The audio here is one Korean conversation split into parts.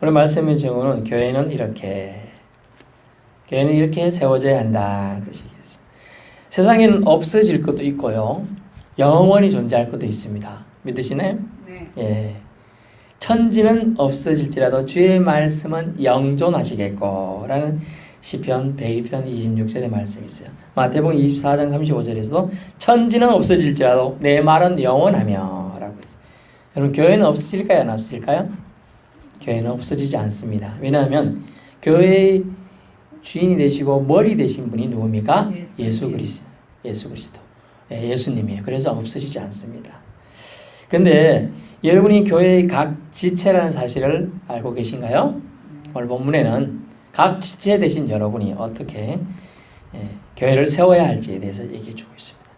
오늘 말씀의 제목은 교회는 이렇게 세워져야 한다. 세상에는 없어질 것도 있고요. 영원히 존재할 것도 있습니다. 믿으시나요? 네. 예. 천지는 없어질지라도 주의 말씀은 영존하시겠고 라는 시편 102편 26절의 말씀이 있어요. 마태복음 24장 35절에서도 천지는 없어질지라도 내 말은 영원하며 라고 했어요. 여러분 교회는 없어질까요? 안 없어질까요? 교회는 없어지지 않습니다. 왜냐하면 교회의 주인이 되시고 머리 되신 분이 누굽니까? 예수 그리스도. 예, 예수님이에요. 그래서 없어지지 않습니다. 근데 여러분이 교회의 각 지체라는 사실을 알고 계신가요? 오늘 본문에는 각 지체 되신 여러분이 어떻게 교회를 세워야 할지에 대해서 얘기해 주고 있습니다.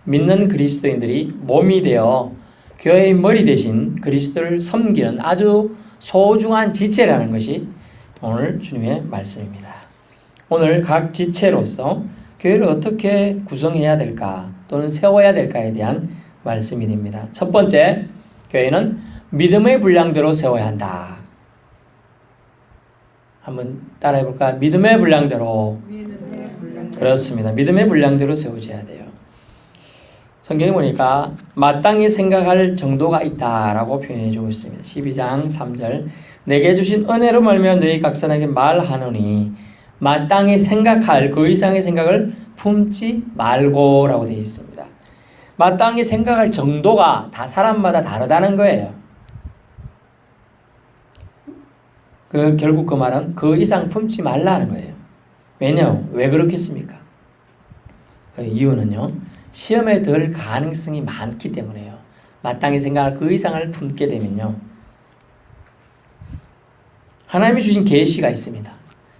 믿는 그리스도인들이 몸이 되어 교회의 머리 되신 그리스도를 섬기는 아주 소중한 지체라는 것이 오늘 주님의 말씀입니다. 오늘 각 지체로서 교회를 어떻게 구성해야 될까 또는 세워야 될까에 대한 말씀이 됩니다. 첫 번째, 교회는 믿음의 분량대로 세워야 한다. 한번 따라해 볼까요? 믿음의 분량대로. 그렇습니다. 믿음의 분량대로 세워져야 돼요. 성경에 보니까 마땅히 생각할 정도가 있다라고 표현해 주고 있습니다. 12장 3절 내게 주신 은혜로 말미암아 너희 각선에게 말하노니 마땅히 생각할 그 이상의 생각을 품지 말고 라고 되어 있습니다. 마땅히 생각할 정도가 다 사람마다 다르다는 거예요. 결국 그 말은 그 이상 품지 말라는 거예요. 왜냐? 왜 그렇겠습니까? 그 이유는요. 시험에 들 가능성이 많기 때문에요. 마땅히 생각할 그 이상을 품게 되면요. 하나님이 주신 계시가 있습니다.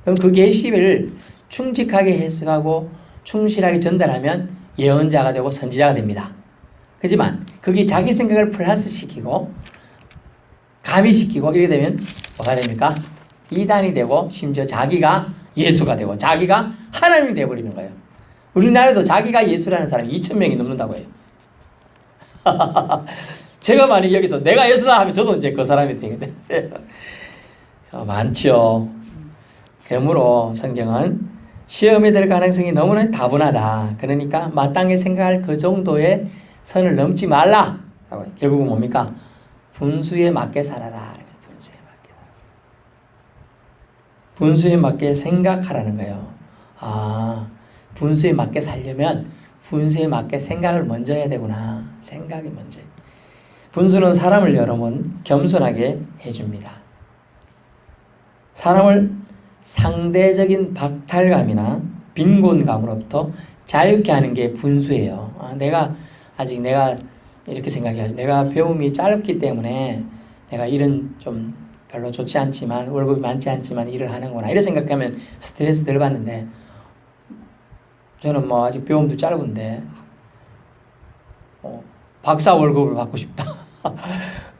그럼 그 계시를 충직하게 해석하고 충실하게 전달하면 예언자가 되고 선지자가 됩니다. 그렇지만 그게 자기 생각을 플러스시키고 가미시키고 이렇게 되면 뭐가 됩니까? 이단이 되고 심지어 자기가 예수가 되고 자기가 하나님이 되어버리는 거예요. 우리나라도 자기가 예수라는 사람이 2,000명이 넘는다고 해요. 제가 만약 여기서 내가 예수다 하면 저도 이제 그 사람이 되거든요. 많죠. 그러므로 성경은 시험에 들 가능성이 너무나 다분하다. 그러니까 마땅히 생각할 그 정도의 선을 넘지 말라. 결국은 뭡니까? 분수에 맞게 살아라. 분수에 맞게 생각하라는 거예요. 분수에 맞게 살려면 분수에 맞게 생각을 먼저 해야 되구나. 생각이 먼저. 분수는 사람을 여러분 겸손하게 해줍니다. 사람을 상대적인 박탈감이나 빈곤감으로부터 자유케 하는 게 분수예요. 내가 이렇게 생각해야죠. 내가 배움이 짧기 때문에 내가 일은 좀 별로 좋지 않지만 월급이 많지 않지만 일을 하는구나 이렇게 생각하면 스트레스 덜 받는데 저는 뭐 아직 배움도 짧은데 박사 월급을 받고 싶다.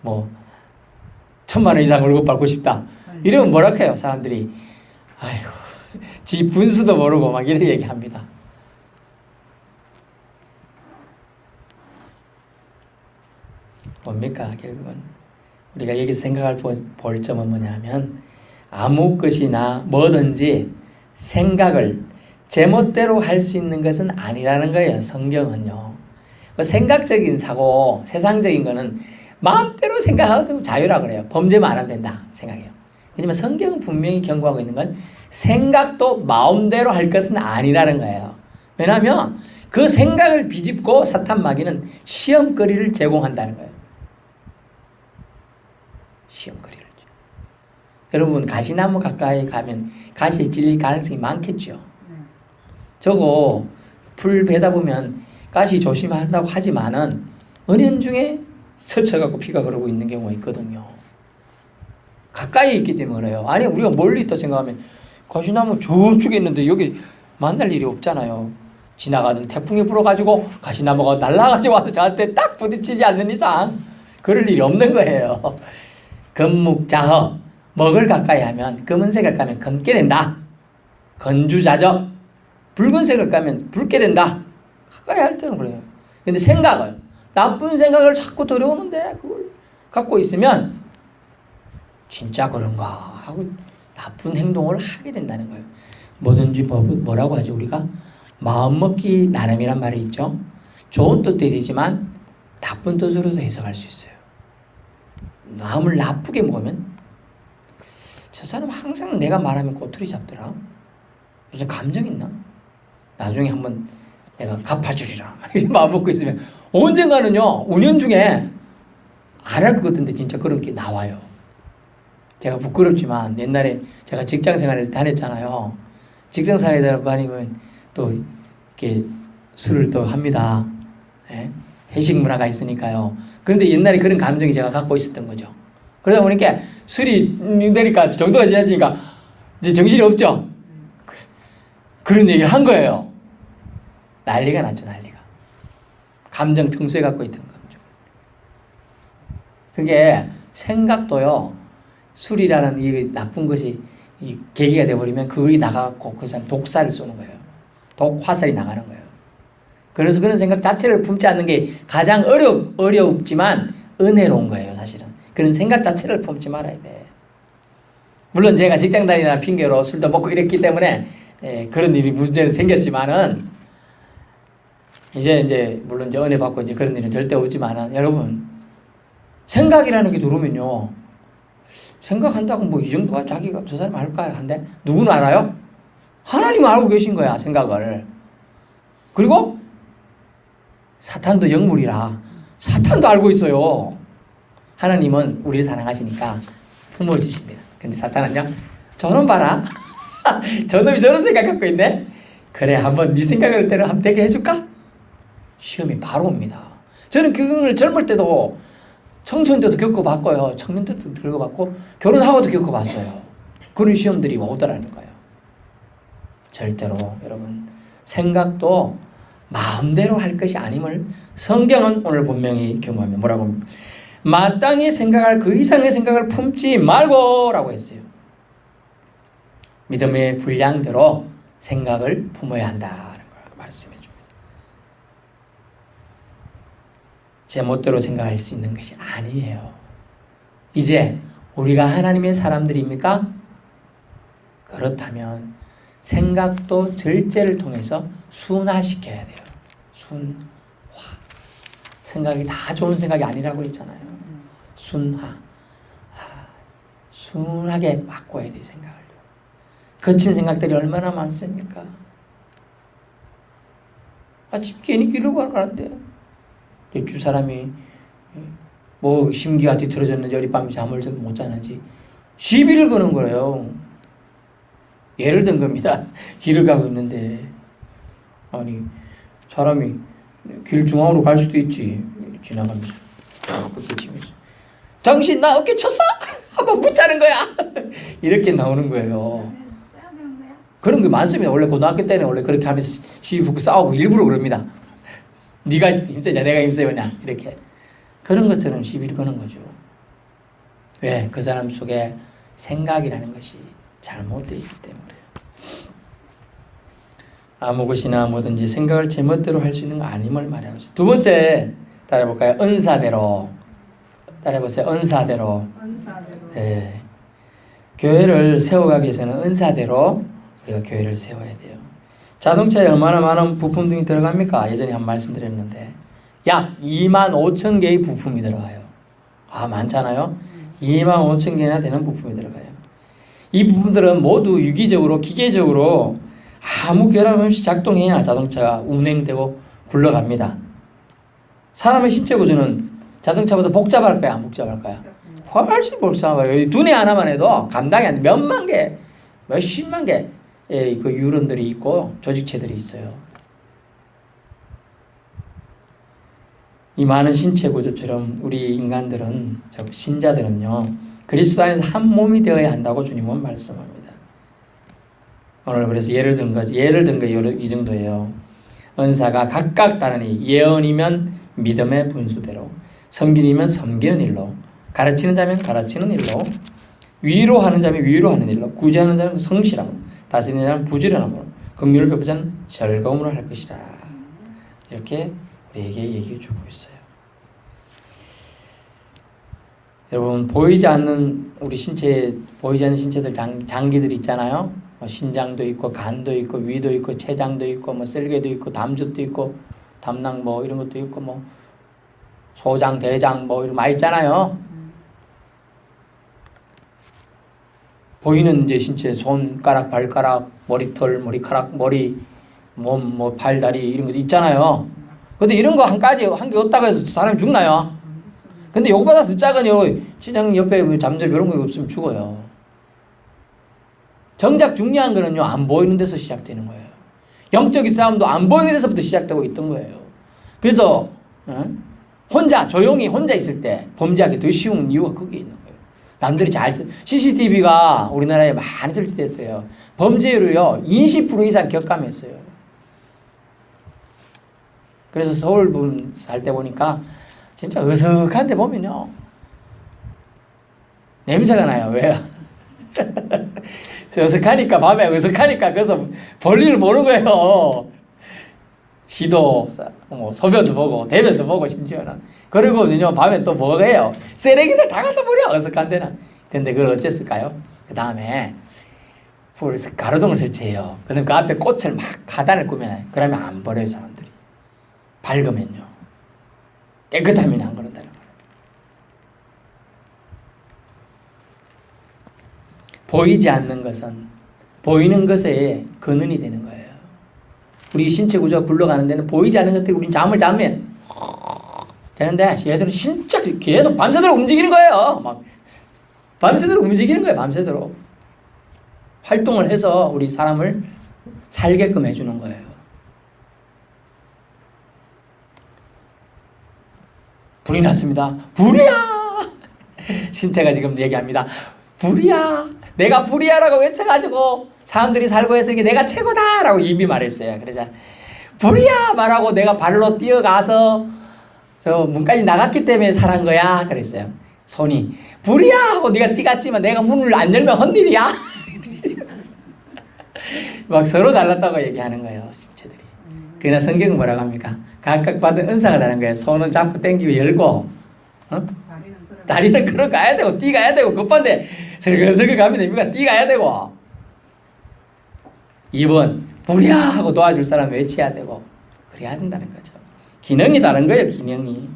뭐 1,000만 원 이상 월급 받고 싶다. 이러면 뭐라 해요 사람들이. 아이고 지 분수도 모르고 막 이런 얘기합니다. 뭡니까 결국은 우리가 여기서 생각할 볼 점은 뭐냐면 아무 것이나 뭐든지 생각을 제멋대로 할 수 있는 것은 아니라는 거예요. 성경은요. 생각적인 사고 세상적인 거는 마음대로 생각하고 자유라고 그래요. 범죄만 안 하면 된다 생각해요. 하지만 성경은 분명히 경고하고 있는 건 생각도 마음대로 할 것은 아니라는 거예요. 왜냐하면 그 생각을 비집고 사탄 마귀는 시험거리를 제공한다는 거예요. 시험거리를. 여러분 가시나무 가까이 가면 가시에 찔릴 가능성이 많겠죠. 저거 풀 베다 보면 가시 조심한다고 하지만은 은연중에 스쳐갖고 피가 흐르고 있는 경우가 있거든요. 가까이 있기 때문에 그래요. 아니 우리가 멀리 있다 생각하면 가시나무 저쪽에 있는데 여기 만날 일이 없잖아요. 지나가던 태풍이 불어가지고 가시나무가 날아가지고 와서 저한테 딱 부딪히지 않는 이상 그럴 일이 없는 거예요. 금묵자허 먹을 가까이 하면 검은색을 까면 검게 된다. 건주자적 붉은색을 까면 붉게 된다. 가까이 할 때는 그래요. 근데 생각을 나쁜 생각을 자꾸 들여오는데 그걸 갖고 있으면 진짜 그런가 하고 나쁜 행동을 하게 된다는 거예요. 뭐든지 뭐라고 하죠 우리가? 마음먹기 나름이란 말이 있죠. 좋은 뜻도 되지만 나쁜 뜻으로도 해석할 수 있어요. 마음을 나쁘게 먹으면 저 사람 항상 내가 말하면 꼬투리 잡더라. 무슨 감정 있나? 나중에 한번 내가 갚아주리라 이런 마음 먹고 있으면 언젠가는요 운연 중에 안 할 것 같은데 진짜 그런 게 나와요. 제가 부끄럽지만 옛날에 제가 직장생활을 다녔잖아요. 직장생활에 다니면 또 이렇게 술을 또 합니다. 예? 회식 문화가 있으니까요. 그런데 옛날에 그런 감정이 제가 갖고 있었던 거죠. 그러다 보니까 술이 되니까 정도가 지나치니까 이제 정신이 없죠. 그런 얘기를 한 거예요. 난리가 났죠, 난리가. 감정 평소에 갖고 있던 감정. 그게 생각도요. 술이라는 이 나쁜 것이 이 계기가 되어버리면 그걸이 나가고 그 사람 독살을 쏘는 거예요. 독화살이 나가는 거예요. 그래서 그런 생각 자체를 품지 않는 게 가장 어렵지만 은혜로운 거예요, 사실은. 그런 생각 자체를 품지 말아야 돼. 물론 제가 직장 다니는 핑계로 술도 먹고 이랬기 때문에 그런 일이 문제는 생겼지만은 이제 물론 이제 은혜 받고 이제 그런 일은 절대 없지만은 여러분 생각이라는 게 들어오면요 생각한다고 뭐 이 정도가 자기가 저 사람 할까요? 한데 누구는 알아요? 하나님은 알고 계신 거야 생각을. 그리고 사탄도 영물이라 사탄도 알고 있어요. 하나님은 우리를 사랑하시니까 품어주십니다. 근데 사탄은요 저놈 봐라 저놈이 저런 생각 갖고 있네. 그래 한번 네 생각을 대로 한번 되게 해줄까? 시험이 바로 옵니다. 저는 그걸 젊을 때도 청소년 때도 겪어봤고요. 청년 때도 겪어봤고 결혼하고도 겪어봤어요. 그런 시험들이 오더라는 거예요. 절대로 여러분 생각도 마음대로 할 것이 아님을 성경은 오늘 분명히 경고합니다. 뭐라고 합니까? 마땅히 생각할 그 이상의 생각을 품지 말고 라고 했어요. 믿음의 분량대로 생각을 품어야 한다는 걸 말씀해 줍니다. 제 멋대로 생각할 수 있는 것이 아니에요. 이제 우리가 하나님의 사람들입니까? 그렇다면 생각도 절제를 통해서 순화시켜야 돼요. 순화. 생각이 다 좋은 생각이 아니라고 했잖아요. 순화. 순하게 바꿔야 돼요, 생각을. 거친 생각들이 얼마나 많습니까? 아침 괜히 길로 가는데 옆집 사람이 뭐 심기가 뒤틀어졌는지 어젯밤에 잠을 좀 못 자는지 시비를 거는 거예요. 예를 든 겁니다. 길을 가고 있는데 아니 사람이 길 중앙으로 갈 수도 있지. 지나가면서 어깨 치면서 당신 나 어깨 쳤어? 한번 붙자는 거야. 이렇게 나오는 거예요. 그런 게 많습니다. 원래 고등학교 때는 원래 그렇게 하면서 시비 붙고 싸우고 일부러 그럽니다. 네가 힘세냐 내가 힘세냐 이렇게 그런 것처럼 시비를 거는 거죠. 왜? 그 사람 속에 생각이라는 것이 잘못되어 있기 때문에. 아무 것이나 뭐든지 생각을 제멋대로 할 수 있는 거 아님을 말해야죠. 두 번째 따라해볼까요? 은사대로. 따라해보세요. 은사대로. 네. 교회를 세워가기 위해서는 은사대로 우리가 교회를 세워야 돼요. 자동차에 얼마나 많은 부품 등이 들어갑니까? 예전에 한 말씀드렸는데 약 25,000개의 부품이 들어가요. 많잖아요. 25,000개나 되는 부품이 들어가요. 이 부품들은 모두 유기적으로 기계적으로 아무 결함 없이 작동해야 자동차가 운행되고 굴러갑니다. 사람의 신체 구조는 자동차보다 복잡할까요? 안 복잡할까요? 훨씬 복잡해요. 두뇌 하나만 해도 감당이 안 돼. 몇만 개, 몇십만 개의 그 뉴런들이 있고 조직체들이 있어요. 이 많은 신체 구조처럼 우리 인간들은, 신자들은요, 그리스도 안에서 한 몸이 되어야 한다고 주님은 말씀합니다. 오늘 그래서 예를 든 거 이 정도예요. 은사가 각각 다르니 예언이면 믿음의 분수대로, 섬김이면 섬기는 일로, 가르치는 자면 가르치는 일로, 위로하는 자면 위로하는 일로, 구제하는 자는 성실함으로, 다스리는 자는 부지런함으로, 긍휼을 베푸는 자는 즐거움으로 할 것이다. 이렇게 우리에게 얘기해 주고 있어요. 여러분 보이지 않는 우리 신체 보이지 않는 신체들 장기들 있잖아요. 뭐 신장도 있고 간도 있고 위도 있고 췌장도 있고 뭐 셀개도 있고 담즙도 있고 담낭 뭐 이런 것도 있고 뭐 소장 대장 뭐 이런 많이 있잖아요. 보이는 이제 신체 손가락 발가락 머리털 머리카락 머리 몸 뭐 팔다리 이런 것도 있잖아요. 근데 이런 거 한 개 없다고 해서 사람이 죽나요? 근데 요거보다 더 작은 신장 옆에 잠재 이런 거 없으면 죽어요. 정작 중요한 거는요, 안 보이는 데서 시작되는 거예요. 영적인 싸움도 안 보이는 데서부터 시작되고 있던 거예요. 그래서 혼자 조용히 혼자 있을 때 범죄하기 더 쉬운 이유가 거기에 있는 거예요. 남들이 CCTV가 우리나라에 많이 설치됐어요. 범죄율이요 20% 이상 격감했어요. 그래서 서울 살 때 보니까 진짜 어색한 데 보면요 냄새가 나요. 왜요? 어색하니까 밤에 어색하니까 그래서 볼일을 보는 거예요. 시도 뭐 소변도 보고 대변도 보고 심지어는 그리고는요 밤에 또 뭐가 해요? 쓰레기들 다 갖다 버려 어색한 데는. 근데 그걸 어쨌을까요? 그 다음에 가로등을 설치해요. 그다음 그 앞에 꽃을 막 가단을 꾸며놔요. 그러면 안 버려요 사람들이. 밝으면요 깨끗하면 안 그런다는 거예요. 보이지 않는 것은 보이는 것에 근원이 되는 거예요. 우리 신체 구조가 굴러가는 데는 보이지 않는 것들이 우린 잠을 자면 되는데 얘들은 진짜 계속 밤새도록 움직이는 거예요. 막 밤새도록 움직이는 거예요. 밤새도록 활동을 해서 우리 사람을 살게끔 해주는 거예요. 불이 났습니다. 불이야! 신체가 지금 얘기합니다. 불이야! 내가 불이야라고 외쳐가지고 사람들이 살고 해서 이게 내가 최고다라고 입이 말했어요. 그러자 불이야! 말하고 내가 발로 뛰어가서 저 문까지 나갔기 때문에 살한 거야. 그랬어요. 손이 불이야! 하고 네가 뛰갔지만 내가 문을 안 열면 헛일이야. 막 서로 잘났다고 얘기하는 거예요. 신체들이. 그러나 성경은 뭐라고 합니까? 각각 받은 은사가 다른 거예요. 손은 잡고 당기고 열고 다리는 걸어가야 되고 뛰가야 되고 급한데 설거설거 가면 됩니까? 뛰가야 되고 2번 불이야 하고 도와줄 사람 외쳐야 되고 그래야 된다는 거죠. 기능이 다른 거예요. 기능이.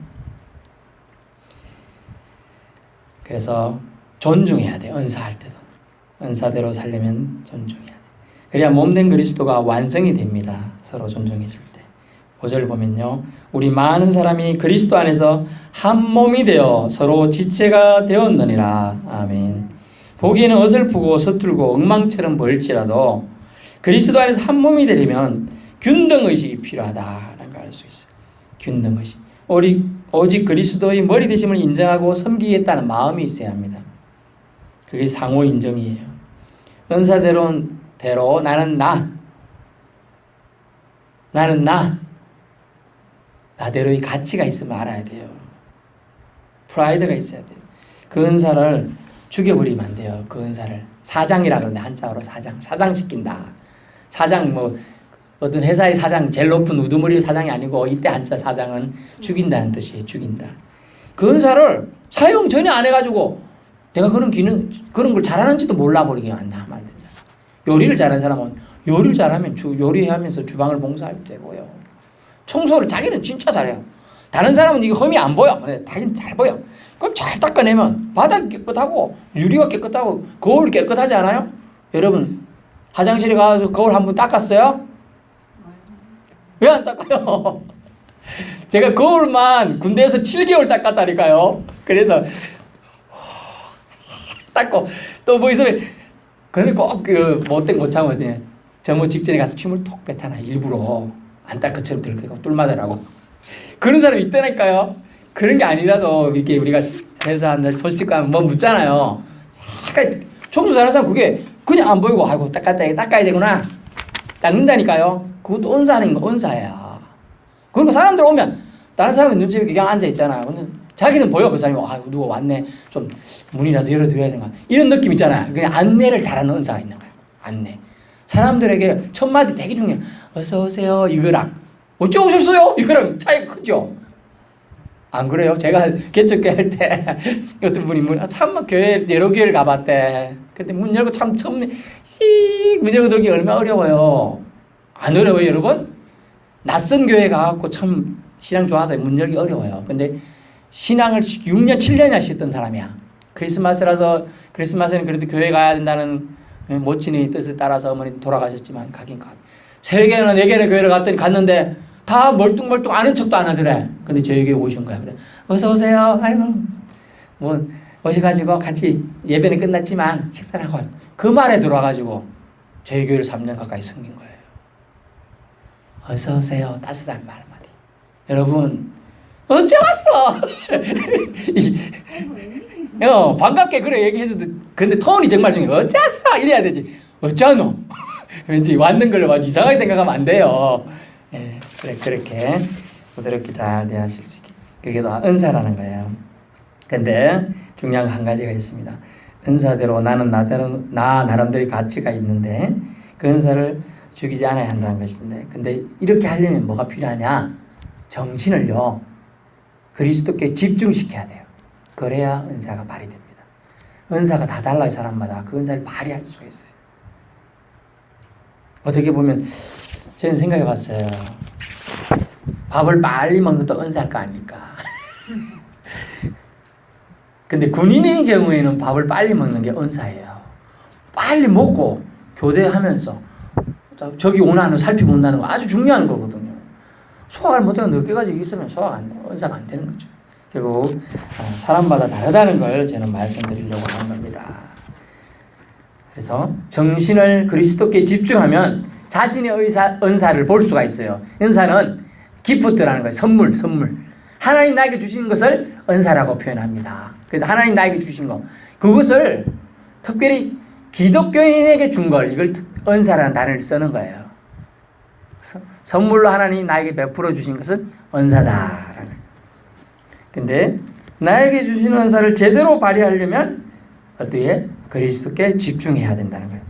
그래서 존중해야 돼요. 은사할 때도. 은사대로 살려면 존중해야 돼요. 그래야 몸된 그리스도가 완성이 됩니다. 서로 존중해 줄 때. 5절 보면요. 우리 많은 사람이 그리스도 안에서 한 몸이 되어 서로 지체가 되었느니라. 아멘. 보기에는 어설프고 서툴고 엉망처럼 보일지라도 그리스도 안에서 한 몸이 되려면 균등의식이 필요하다라는 걸 알 수 있어요. 균등의식. 오직 그리스도의 머리 되심을 인정하고 섬기겠다는 마음이 있어야 합니다. 그게 상호 인정이에요. 은사대로 나는 나대로의 가치가 있으면 알아야 돼요. 프라이드가 있어야 돼요. 그 은사를 죽여버리면 안 돼요. 그 은사를 사장이라 그러는데 한자어로 사장시킨다. 사장 뭐 어떤 회사의 사장 제일 높은 우두머리 사장이 아니고 이때 한자 사장은 죽인다는 뜻이에요. 죽인다. 그 은사를 사용 전혀 안 해가지고 내가 그런 걸 잘하는지도 몰라버리게 하면 안 된다. 요리를 잘하는 사람은 요리를 잘하면 요리하면서 주방을 봉사해도 되고요. 청소를 자기는 진짜 잘해요. 다른 사람은 이거 흠이 안 보여. 자기는 잘 보여. 그럼 잘 닦아내면 바닥이 깨끗하고 유리가 깨끗하고 거울이 깨끗하지 않아요? 여러분 화장실에 가서 거울 한번 닦았어요? 왜 안 닦아요? 제가 거울만 군대에서 7개월 닦았다니까요. 그래서 닦고 또 뭐 있으면 근데 꼭 그 못된 못 참거든요. 점호 직전에 가서 침을 톡 뱉어놔. 일부러 안 닦은처럼 들고 뚫마더라고. 그런 사람이 있다니까요. 그런 게 아니라도 이렇게 우리가 회사한테 소식관 뭐 묻잖아요. 청소 잘하는 사람 그게 그냥 안 보이고 아이고 닦아야 되구나. 닦는다니까요. 그것도 은사는 거 은사야. 그러니까 사람들 오면 다른 사람은 눈치 그냥 앉아 있잖아요. 근데 자기는 보여. 그 사람이 아이고 누가 왔네. 좀 문이라도 열어드려야 되나. 이런 느낌 있잖아요. 그냥 안내를 잘하는 은사가 있는 거예요. 안내. 사람들에게 첫 마디 되게 중요해요. 어서 오세요. 이거랑 어쩌고 오셨어요? 이거랑 차이가 크죠. 안 그래요? 제가 개척교회 할 때 어떤 분이 참 교회 여러 교회를 가봤대. 근데 문 열고 참 처음에 문 열고 들기 얼마나 어려워요. 안 어려워요, 여러분? 낯선 교회 가갖고 참 신앙 좋아하다 문 열기 어려워요. 근데 신앙을 6년, 7년 하셨던 사람이야. 크리스마스는 그래도 교회 가야 된다는 모친의 뜻을 따라서 어머니 돌아가셨지만 가긴 가. 3개나 4개나 교회를 갔는데 다 멀뚱멀뚱 아는 척도 안 하더래. 근데 저희 교회 오신 거야. 그래. 어서 오세요. 아이고. 뭐 오셔가지고 같이 예배는 끝났지만 식사를 하고 그 말에 들어와가지고 저희 교회를 3년 가까이 섬긴 거예요. 어서 오세요. 따스한 말 한마디. 여러분 언제 왔어? 반갑게 그래 얘기해줘도 근데 톤이 정말 중요해. 어째 왔어? 이래야 되지. 어쩌노? 왠지 왔는 걸로 아주 이상하게 생각하면 안 돼요. 예, 그래 그렇게 부드럽게 잘 대하실 수 있게. 그게 다 은사라는 거예요. 근데 중요한 한 가지가 있습니다. 은사대로 나는 나 나름대로 가치가 있는데 그 은사를 죽이지 않아야 한다는 것인데 근데 이렇게 하려면 뭐가 필요하냐? 정신을요 그리스도께 집중시켜야 돼요. 그래야 은사가 발휘됩니다. 은사가 다 달라요. 사람마다 그 은사를 발휘할 수가 있어요. 어떻게 보면 저는 생각해 봤어요. 밥을 빨리 먹는 것도 은사일 거 아닙니까? 근데 군인의 경우에는 밥을 빨리 먹는 게 은사예요. 빨리 먹고 교대하면서 저기 오나 안 살펴본다는 거 아주 중요한 거거든요. 소화를 못하고 늦게까지 있으면 은사가 안 되는 거죠. 결국 사람마다 다르다는 걸 저는 말씀드리려고 하는 겁니다. 그래서 정신을 그리스도께 집중하면 자신의 은사를 볼 수가 있어요. 은사는 기프트라는 거예요. 선물. 하나님 나에게 주신 것을 은사라고 표현합니다. 그래서 하나님 나에게 주신 거 그것을 특별히 기독교인에게 준 걸 이걸 은사라는 단어를 쓰는 거예요. 선물로 하나님 나에게 베풀어 주신 것은 은사다라는. 근데 나에게 주신 은사를 제대로 발휘하려면 어떻게 그리스도께 집중해야 된다는 거예요.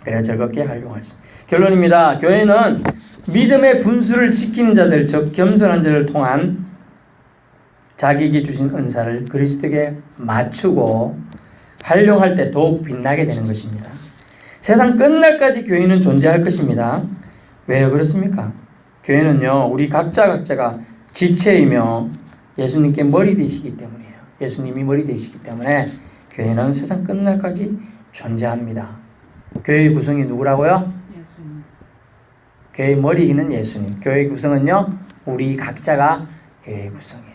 그래야 즐겁게 활용할 수. 결론입니다. 교회는 믿음의 분수를 지키는 자들, 즉 겸손한 자를 통한 자기에게 주신 은사를 그리스도께 맞추고 활용할 때 더욱 빛나게 되는 것입니다. 세상 끝날까지 교회는 존재할 것입니다. 왜 그렇습니까? 교회는요, 우리 각자가 지체이며 예수님께 머리 되시기 때문이에요. 예수님이 머리 되시기 때문에 교회는 세상 끝날까지 존재합니다. 교회의 구성이 누구라고요? 예수님. 교회의 머리는 예수님. 교회의 구성은요, 우리 각자가 교회의 구성이에요.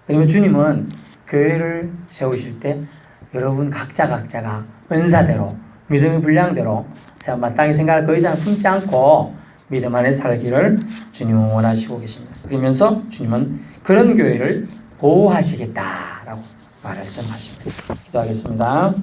그러면 주님은 교회를 세우실 때 여러분 각자가 은사대로 믿음의 분량대로 마땅히 생각을 그 이상 품지 않고 믿음 안에 살기를 주님은 원하시고 계십니다. 그러면서 주님은 그런 교회를 보호하시겠다라고 말씀하십니다. 기도하겠습니다.